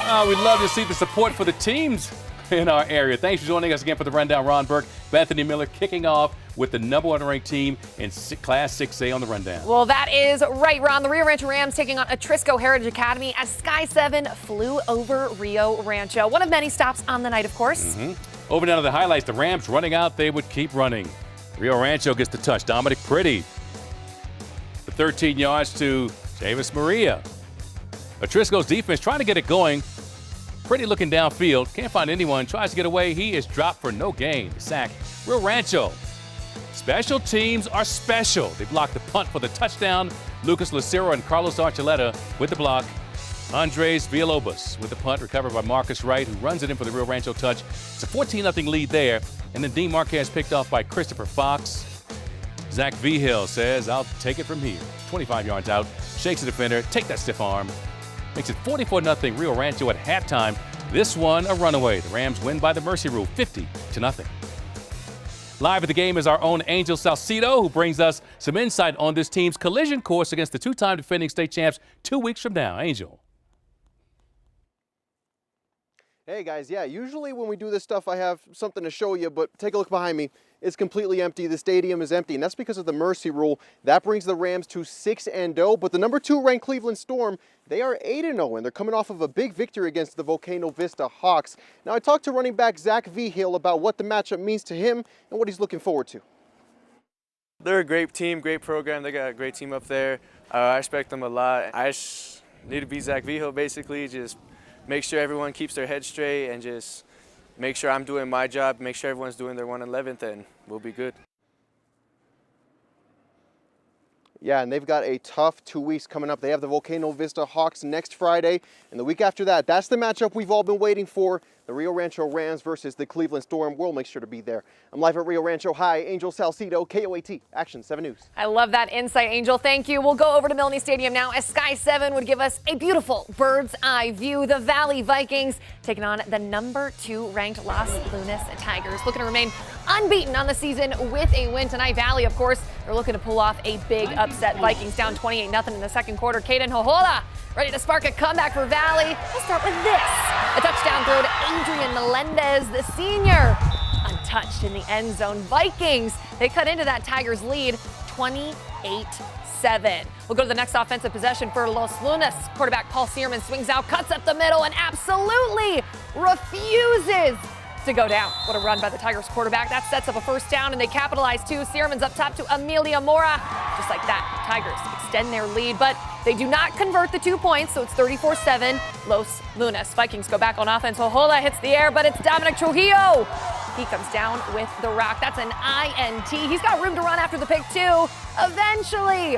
We'd love to see the support for the teams in our area. Thanks for joining us again for the Rundown. Ron Burke, Bethany Miller kicking off with the #1 ranked team in Class 6A on the Rundown. Well, that is right, Ron. The Rio Rancho Rams taking on Atrisco Heritage Academy as Sky 7 flew over Rio Rancho. One of many stops on the night, of course. Over now to the highlights. The Rams running out, they would keep running. Rio Rancho gets the touch. Dominic Pretty. The 13 yards to Davis Maria. Atrisco's defense trying to get it going. Pretty looking downfield. Can't find anyone. Tries to get away. He is dropped for no gain. Sack. Rio Rancho. Special teams are special. They blocked the punt for the touchdown. Lucas Lucero and Carlos Archuleta with the block. Andres Villalobos with the punt, recovered by Marcus Wright, who runs it in for the Rio Rancho touch. It's a 14-0 lead there. And then Dean Marquez picked off by Christopher Fox. Zach Vigil says, I'll take it from here. 25 yards out. Shakes the defender. Take that stiff arm. Makes it 44-0 Rio Rancho at halftime. This one a runaway. The Rams win by the mercy rule, 50-0. Live at the game is our own Angel Salcido, who brings us some insight on this team's collision course against the two-time defending state champs 2 weeks from now. Angel. Hey guys, yeah, usually when we do this stuff I have something to show you, but take a look behind me. It's completely empty. The stadium is empty, and that's because of the mercy rule. That brings the Rams to 6-0, but the #2 ranked Cleveland Storm, they are 8-0, and they're coming off of a big victory against the Volcano Vista Hawks. Now, I talked to running back Zach Vigil about what the matchup means to him and what he's looking forward to. They're a great team, great program. They got a great team up there. I respect them a lot. I just need to be Zach Vigil, basically, just make sure everyone keeps their head straight and just make sure I'm doing my job, make sure everyone's doing their 111th, and we'll be good. Yeah, and they've got a tough 2 weeks coming up. They have the Volcano Vista Hawks next Friday, and the week after that, that's the matchup we've all been waiting for. The Rio Rancho Rams versus the Cleveland Storm. We'll make sure to be there. I'm live at Rio Rancho. Hi, Angel Salcido, KOAT, Action 7 News. I love that insight, Angel. Thank you. We'll go over to Milne Stadium now as Sky 7 would give us a beautiful bird's eye view. The Valley Vikings taking on the #2 ranked Los Lunas Tigers, looking to remain unbeaten on the season with a win tonight. Valley, of course, they're looking to pull off a big upset. Vikings down 28-0 in the second quarter. Caden Hohola ready to spark a comeback for Valley. We'll start with this. A touchdown throw to Adrian Melendez, the senior. Untouched in the end zone. Vikings, they cut into that Tigers lead 28-7. We'll go to the next offensive possession for Los Lunas. Quarterback Paul Searman swings out, cuts up the middle, and absolutely refuses to go down. What a run by the Tigers quarterback. That sets up a first down, and they capitalize too. Searman's up top to Amelia Mora. Just like that, Tigers extend their lead, but they do not convert the 2 points, so it's 34-7 Los Lunas. Vikings go back on offense. Hohola hits the air, but it's Dominic Trujillo. He comes down with the rock. That's an INT. He's got room to run after the pick too. Eventually,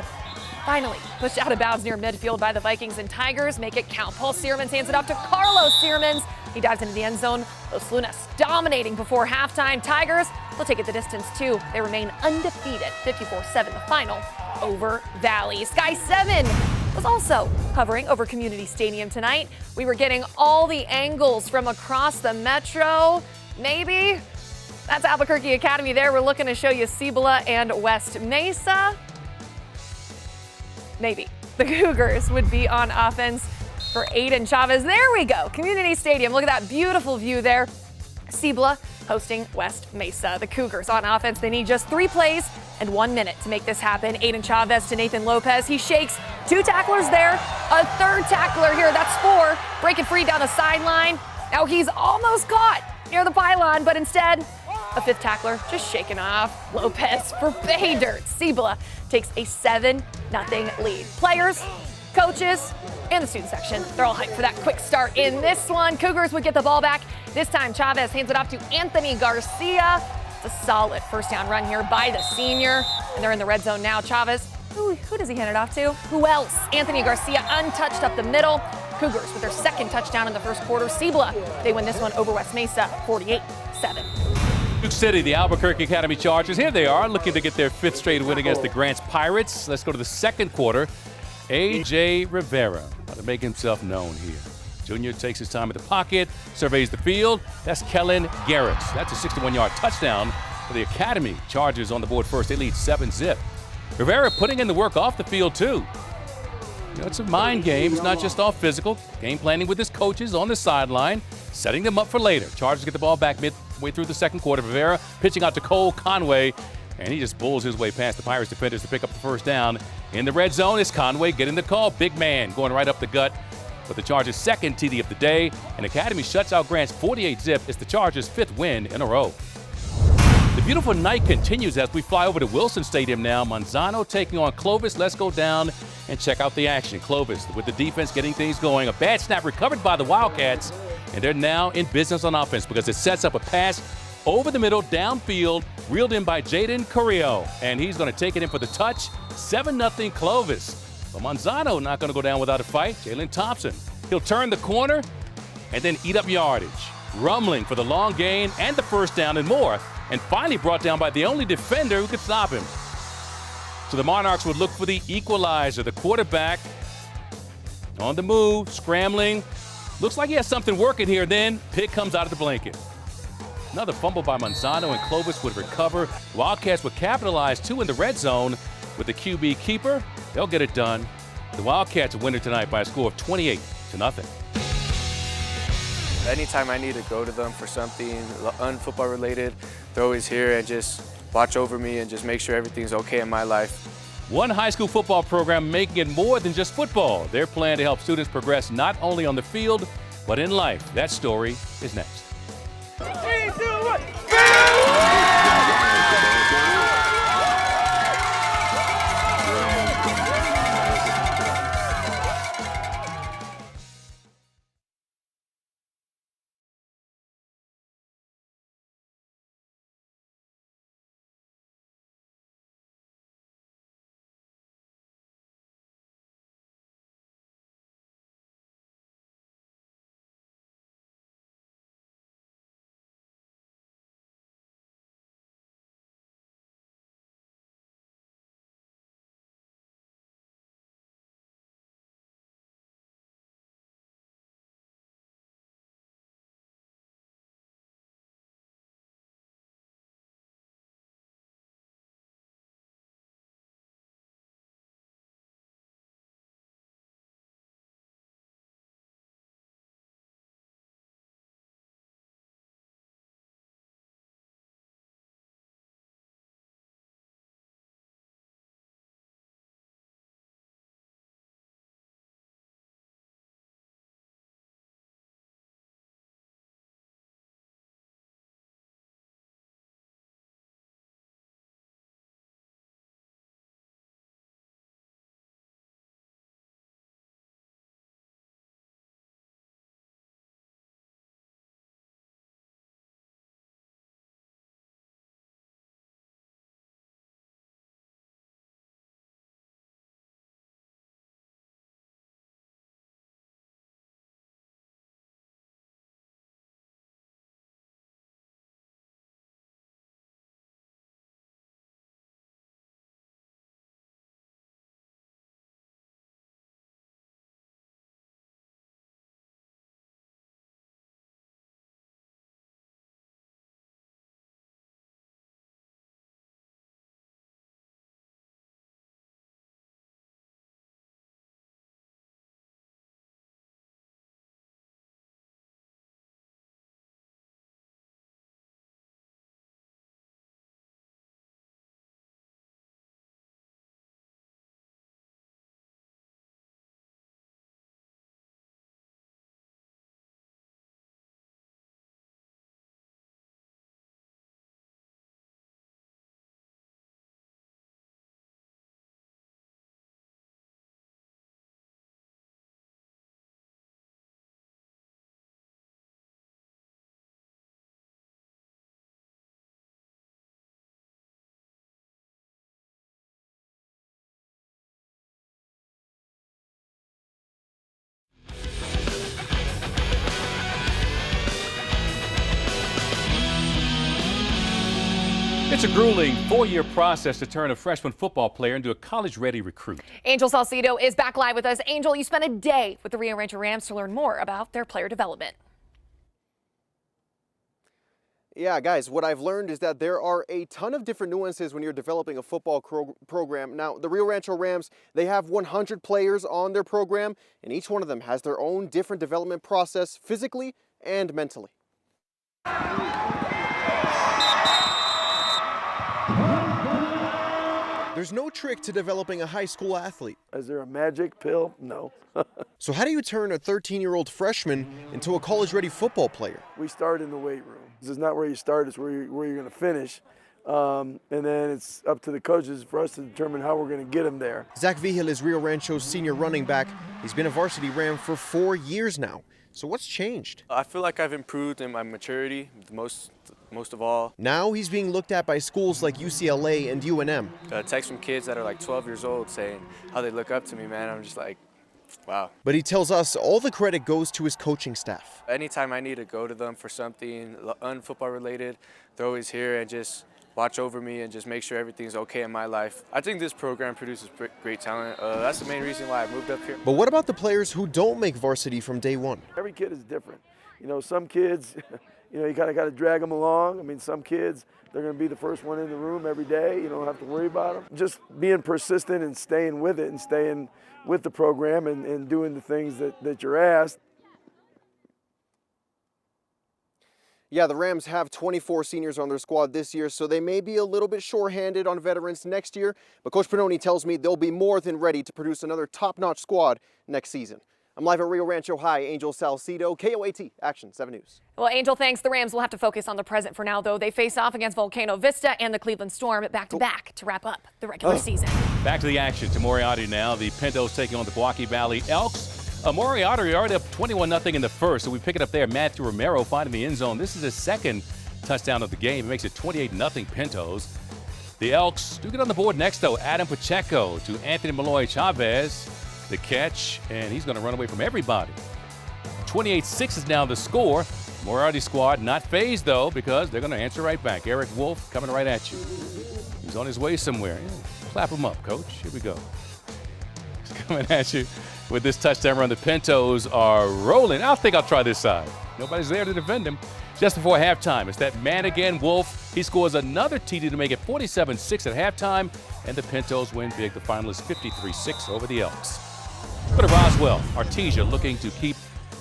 finally pushed out of bounds near midfield by the Vikings, and Tigers make it count. Paul Searman hands it off to Carlos Searmans. He dives into the end zone. Los Lunas dominating before halftime. Tigers will take it the distance too. They remain undefeated. 54-7 the final over Valley. Sky 7 was also covering over Community Stadium tonight. We were getting all the angles from across the metro. Maybe that's Albuquerque Academy there. We're looking to show you Cibola and West Mesa. Maybe the Cougars would be on offense for Aiden Chavez. There we go. Community Stadium. Look at that beautiful view there. Cibola hosting West Mesa. The Cougars on offense. They need just 3 plays and 1 minute to make this happen. Aiden Chavez to Nathan Lopez. He shakes 2 tacklers there. A 3rd tackler here. That's 4. Breaking free down the sideline. Now he's almost caught near the pylon, but instead, a 5th tackler just shaken off. Lopez for Bay Dirt. Cibola takes a 7-0 lead. Players, coaches, and the student section, they're all hyped for that quick start in this one. Cougars would get the ball back. This time, Chavez hands it off to Anthony Garcia. It's a solid first down run here by the senior, and they're in the red zone now. Chavez, who does he hand it off to? Who else? Anthony Garcia untouched up the middle. Cougars with their 2nd touchdown in the first quarter. Cibola, they win this one over West Mesa, 48-7. Duke City, the Albuquerque Academy Chargers. Here they are, looking to get their 5th straight win against the Grants Pirates. Let's go to the second quarter. A.J. Rivera about to make himself known here. Junior takes his time in the pocket, surveys the field. That's Kellen Garrett. That's a 61-yard touchdown for the Academy. Chargers on the board first. They lead 7-0. Rivera putting in the work off the field, too. You know, it's a mind game. It's not just all physical. Game planning with his coaches on the sideline, setting them up for later. Chargers get the ball back midway through the second quarter. Rivera pitching out to Cole Conway, and he just bulls his way past the Pirates defenders to pick up the first down. In the red zone is Conway getting the call. Big man going right up the gut with the Chargers' second TD of the day. And Academy shuts out Grant's 48-zip. It's the Chargers' 5th win in a row. The beautiful night continues as we fly over to Wilson Stadium now. Manzano taking on Clovis. Let's go down and check out the action. Clovis with the defense getting things going. A bad snap recovered by the Wildcats, and they're now in business on offense because it sets up a pass over the middle, downfield, reeled in by Jaden Carrillo, and he's going to take it in for the touch. 7-0 Clovis. But Manzano not going to go down without a fight. Jalen Thompson, he'll turn the corner and then eat up yardage. Rumbling for the long gain and the first down and more, and finally brought down by the only defender who could stop him. So the Monarchs would look for the equalizer. The quarterback on the move, scrambling. Looks like he has something working here. Then pick comes out of the blanket. Another fumble by Manzano, and Clovis would recover. Wildcats would capitalize too in the red zone with the QB keeper. They'll get it done. The Wildcats win it tonight by a score of 28-0. Anytime I need to go to them for something unfootball related, they're always here and just watch over me and just make sure everything's okay in my life. One high school football program making it more than just football. Their plan to help students progress not only on the field, but in life. That story is next. 3, 2, 1, It's a grueling 4-year process to turn a freshman football player into a college-ready recruit. Angel Salcido is back live with us. Angel, you spent a day with the Rio Rancho Rams to learn more about their player development. Yeah, guys, what I've learned is that there are a ton of different nuances when you're developing a football program. Now, the Rio Rancho Rams, they have 100 players on their program, and each one of them has their own different development process physically and mentally. There's no trick to developing a high school athlete. Is there a magic pill? No. So how do you turn a 13-year-old freshman into a college-ready football player? We start in the weight room. This is not where you start, it's where you're going to finish. And then it's up to the coaches for us to determine how we're going to get them there. Zach Vigil is Rio Rancho's senior running back. He's been a varsity Ram for 4 years now. So what's changed? I feel like I've improved in my maturity, most of all. Now he's being looked at by schools like UCLA and UNM. Text from kids that are like 12 years old saying how they look up to me, man. I'm just like, wow. But he tells us all the credit goes to his coaching staff. Anytime I need to go to them for something unfootball related, they're always here and just watch over me and just make sure everything's okay in my life. I think this program produces great talent. That's the main reason why I moved up here. But what about the players who don't make varsity from day one? Every kid is different. You know, some kids, you know, you kind of got to drag them along. I mean, some kids, they're going to be the first one in the room every day. You don't have to worry about them. Just being persistent and staying with it and staying with the program and doing the things that you're asked. Yeah, the Rams have 24 seniors on their squad this year, so they may be a little bit shorthanded on veterans next year, but Coach Pannoni tells me they'll be more than ready to produce another top-notch squad next season. I'm live at Rio Rancho High, Angel Salcido, KOAT, Action 7 News. Well, Angel, thanks. The Rams will have to focus on the present for now, though. They face off against Volcano Vista and the Cleveland Storm back-to-back to wrap up the regular season. Back to the action to Moriarty now. The Pintos taking on the Milwaukee Valley Elks. Moriarty already up 21-0 in the first, so we pick it up there. Matthew Romero finding the end zone. This is his second touchdown of the game. It makes it 28-0 Pintos. The Elks do get on the board next, though. Adam Pacheco to Anthony Malloy Chavez. The catch, and he's going to run away from everybody. 28-6 is now the score. Moriarty squad not phased, though, because they're going to answer right back. Eric Wolf coming right at you. He's on his way somewhere. Yeah, clap him up, Coach. Here we go. He's coming at you with this touchdown run. The Pintos are rolling. I think I'll try this side. Nobody's there to defend him. Just before halftime, it's that man again, Wolf. He scores another TD to make it 47-6 at halftime, and the Pintos win big. The final is 53-6 over the Elks. Go to Roswell. Artesia looking to keep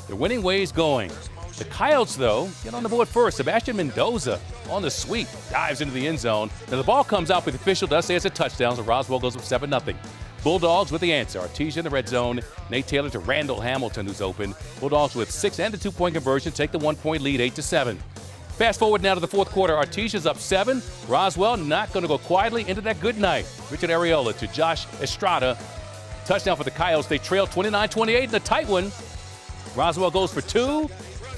their winning ways going. The Coyotes, though, get on the board first. Sebastian Mendoza on the sweep, dives into the end zone. Now the ball comes out, but the official does say it's a touchdown, so Roswell goes up 7-0. Bulldogs with the answer. Artesia in the red zone. Nate Taylor to Randall Hamilton, who's open. Bulldogs with 6 and a 2-point conversion take the 1-point lead, 8-7. Fast forward now to the fourth quarter. Artesia's up 7. Roswell not going to go quietly into that good night. Richard Areola to Josh Estrada. Touchdown for the Coyotes. They trail 29-28 in a tight one. Roswell goes for 2,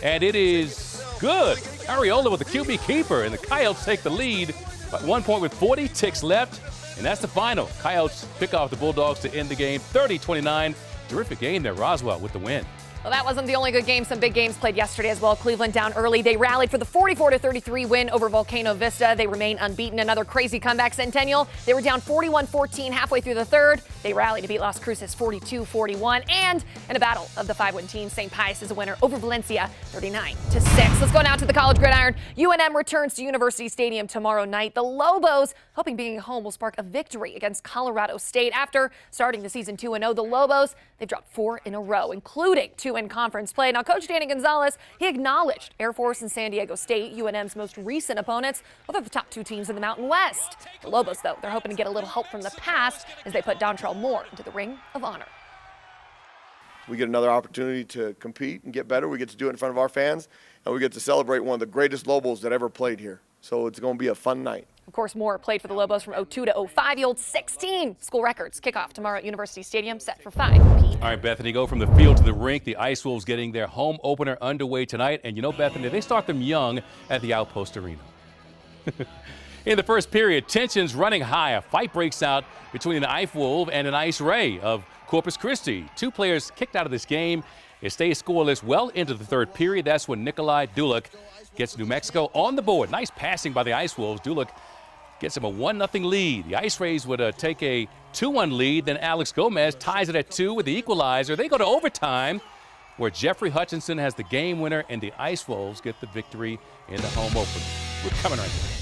and it is good. Areola with the QB keeper, and the Coyotes take the lead by 1 point with 40 ticks left, and that's the final. Coyotes pick off the Bulldogs to end the game 30-29. Terrific game there. Roswell with the win. Well, that wasn't the only good game. Some big games played yesterday as well. Cleveland down early. They rallied for the 44-33 win over Volcano Vista. They remain unbeaten. Another crazy comeback. Centennial, they were down 41-14 halfway through the third. They rallied to beat Las Cruces 42-41. And in a battle of the 5-win teams, St. Pius is a winner over Valencia 39-6. Let's go now to the college gridiron. UNM returns to University Stadium tomorrow night. The Lobos, hoping being home will spark a victory against Colorado State. After starting the season 2-0, the Lobos, they've dropped 4 in a row, including 2 in conference play. Now, Coach Danny Gonzalez, he acknowledged Air Force and San Diego State, UNM's most recent opponents. Both are the top 2 teams in the Mountain West. The Lobos, though, they're hoping to get a little help from the past as they put Dontrell Moore into the Ring of Honor. We get another opportunity to compete and get better. We get to do it in front of our fans, and we get to celebrate one of the greatest Lobos that ever played here. So it's going to be a fun night. Of course, Moore played for the Lobos from 02 to 05. He holds 16 school records. Kickoff tomorrow at University Stadium, set for 5 p.m. All right, Bethany, go from the field to the rink. The Ice Wolves getting their home opener underway tonight. And you know, Bethany, they start them young at the Outpost Arena. In the first period, tensions running high. A fight breaks out between an Ice Wolf and an Ice Ray of Corpus Christi. 2 players kicked out of this game. It stays scoreless well into the third period. That's when Nikolai Duluk gets New Mexico on the board. Nice passing by the Ice Wolves. Duluk gets him a 1-0 lead. The Ice Rays would take a 2-1 lead. Then Alex Gomez ties it at 2 with the equalizer. They go to overtime, where Jeffrey Hutchinson has the game winner, and the Ice Wolves get the victory in the home opener. We're coming right back.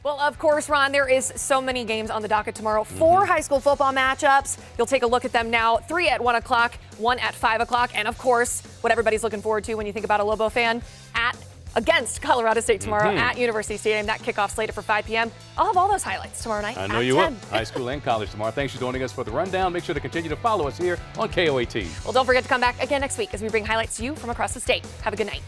Well, of course, Ron, there is so many games on the docket tomorrow. 4 high school football matchups. You'll take a look at them now. 3 at 1 o'clock, 1 at 5 o'clock, and of course, what everybody's looking forward to when you think about a Lobo fan, against Colorado State tomorrow at University Stadium. That kickoff slated for 5 p.m. I'll have all those highlights tomorrow night. I know at you 10. will. High school and college tomorrow. Thanks for joining us for the rundown. Make sure to continue to follow us here on KOAT. Well, don't forget to come back again next week as we bring highlights to you from across the state. Have a good night.